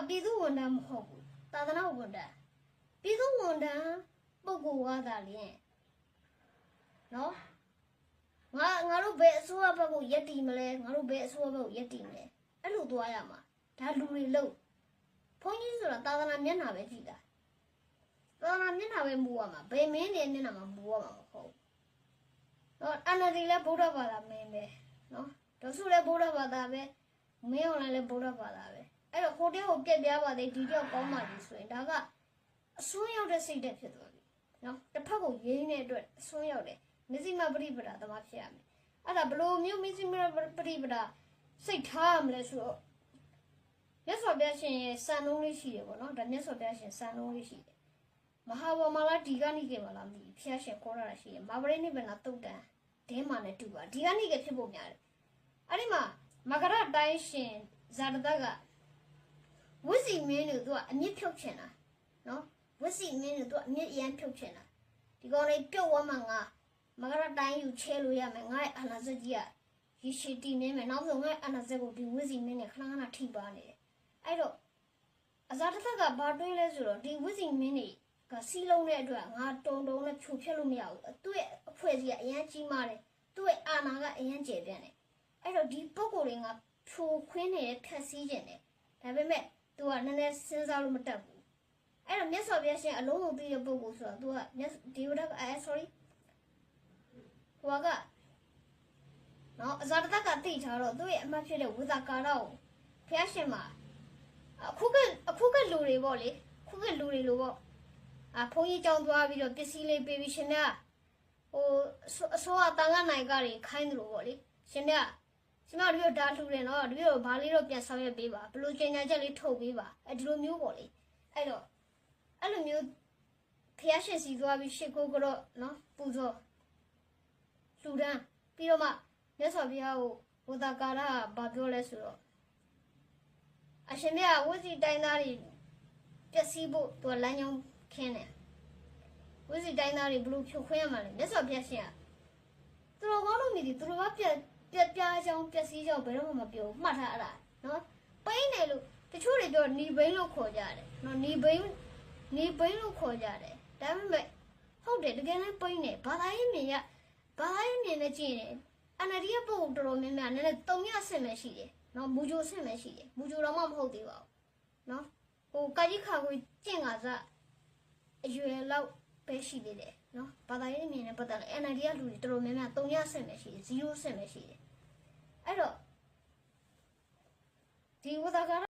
ပြည်သူဝန်ထမ်းမဟုတ်ဘူးသာသနာဝန်ထမ်းပြည်သူဝန်ထမ်းပုဂ္ဂိုလ်ဝါသာလျင်နော်ငါတို့ဘယ်အစိုးရဘက်ကိုယက်တီမလဲငါတို့ဘယ်အစိုးရဘက်ကိုယက်တီမလဲအဲ့လိုသွားရမှာဒါလူတွေလို့ဘုန်းကြီးဆိုတာသာသနာမျက်နှာပဲကြည့်တာသာသနာမျက်နှာပဲမူရမှာဘယ်မင်းနေမျက်နှာမှာမူရမှာမဟုတ်နော်အနာဒီလည်းဗုဒ္ဓဘာသာမင်းပဲနော်ဒေါစုလည်းဗုဒ္ဓဘာသာပဲမင်းအောင်လည်းဗုဒ္ဓဘာသာပဲအဲ့တော့ကိုတဲကိုပြက်ပြားပါသေးဒီတော့ကောင်းပါပြီဆိုရင်ဒါကအစွန်းရောက်တဲ့စိတ်တက်ဖြစ်သွားပြီနော်တစ်ဖက်ကိုရင်းနေတဲ့အတွက်အစွန်းရောက်တယ်မစ္စည်းမပရိပဒါသမားဖြစ်ရမယ်အဲ့ဒါဘလို့မျိုးမစ္စည်းမပရိပဒါစိတ်ထားရမလဲဆိုတော့မြတ်စွာဘုရားရှင်ရဲ့စံနှုန်းလေးရှိတယ်ပေါ့နော်ဒါမြတ်စွာဘုရားရှင်စံနှုန်းလေးရှိတယ်မဟာဝမလာဒီကနိကေမလားမသိဘူးဘုရားရှင်ခေါ်ရတာရှိတယ်မာပရိနိဗ္ဗာန်တုတ်တန်ဒဲမာနဲ့တူပါဒီကနိကေဖြစ်ဖို့များတယ်အဲ့ဒီမှာမကရတိုင်းရှင်ဇာတတကဝိစီမင်းတို့ကအမြင့်ဖြုတ်ချင်တာနော်ဝိစီမင်းတို့ကအမြင့်အရန်ဖြုတ်ချင်တာဒီကောင်လေးပြုတ်သွားမှငါမကရတိုင်းယူချဲလို့ရမယ်ငါ့အာနာစက်ကြီးကရေရှည်တည်နေမယ်နောက်ဆုံးငါ့အာနာစက်ကိုဒီဝိစီမင်းနဲ့ခဏခဏထိပါနေတယ်အဲ့တော့အဇာတတကဘာတွေးလဲဆိုတော့ဒီဝိစီမင်းတွေကစီးလုံးတဲ့အတွက်ငါတုံနဲ့ဖြိုဖျက်လို့မရဘူးသူ့ရဲ့အဖွဲ့ကြီးကအရန်ကြီးမားတယ်သူ့ရဲ့အာဏာကအရန်ကျယ်ပြန့်တယ်အဲ့တော့ဒီပုံကိုယ်တွေကဖြိုခွင်းနေတဲ့ခက်စီးကျင်တယ်ဒါပေမဲ့သူကနည်းနည်းစဉ်းစားလို့မတတ်ဘူးအဲ့တော့မြတ်စွာဘုရားရှင်အလုံးစုံသိတဲ့ပုဂ္ဂိုလ်ဆိုတော့သူကဒီဝဒကsorry ဟိုကနော်အဇာတတကတိထားတော့သူ့ရဲ့အမှတ်ဖြစ်တဲ့ဝိသကာရကိုဘုရားရှင်မှာအခုကလူတွေပေါ့လေခုကလူတွေလို့ပေါ့ဘုန်းကြီးကြောင်းသွားပြီးတော့ပစ္စည်းလေးပေးပြီးရှင်မြတ်ဟိုအစိုးရတန်ခါနိုင်ကတွေခိုင်းတယ်လို့ပေါ့လေရှင်မြတ်ဒီလိုဒါလှူတယ်နော်ဒီလိုဘာလေးတော့ပြန်ဆောင်ရွက်ပေးပါဘလို့ကျင်ညာချက်လေးထုတ်ပေးပါဒီလိုမျိုးပေါ့လေအဲ့တော့အဲ့လိုမျိုးဖျားရှင်စီသွားပြီးရှစ်ကိုကတော့နော်ပူဇော်လှူဒန်းပြီးတော့မှမြတ်စွာဘုရားကိုဝတ္တကာရကဘာပြောလဲဆိုတော့အရှင်မြတ်ဝစီတိုင်းသားတွေပျက်စီးဖို့သူကလမ်းကြောင်းခင်းတယ်ဝစီတိုင်းသားတွေဘလို့ဖြိုခွင်းရမှာလဲမြတ်စွာဘုရားရှင်ကသူတော်ကောင်းလို့မြည်ဒီသူတော်ကပြက်ပြားကြောင်းပျက်စီးကြောင်းဘယ်တော့မှမပြောမှတ်ထားအဲ့ဒါနော်ပိန်းတယ်လို့တချို့တွေပြောနီဘိန်းလို့ခေါ်ကြတယ်နော်နီဘိန်းလို့ခေါ်ကြတယ်ဒါပေမဲ့ဟုတ်တယ်တကယ်လည်းပိန်းတယ်ဘာသာရေးမြင်နဲ့ကြည့်ရင်အနာဒီယပုံတော်တော်များများနည်းနည်းတုံရဆင့်ပဲရှိတယ်နော်မူဂျိုဆင့်ပဲရှိတယ်မူဂျိုတော့မှမဟုတ်သေးပါဘူးနော်ဟိုကာကြီးခါကိုကျင့်ကစားအရွယ်လောက်ပဲရှိသေးတယ်နော်ဘာသာရေးမြင်နဲ့ပတ်သက်လို့ NLD ကလူတွေတော်တော်များများ3ရဆင့်ပဲရှိတယ်0ဆင့်ပဲရှိတယ်အဲ့တော့ဒီဝတ္တကာရ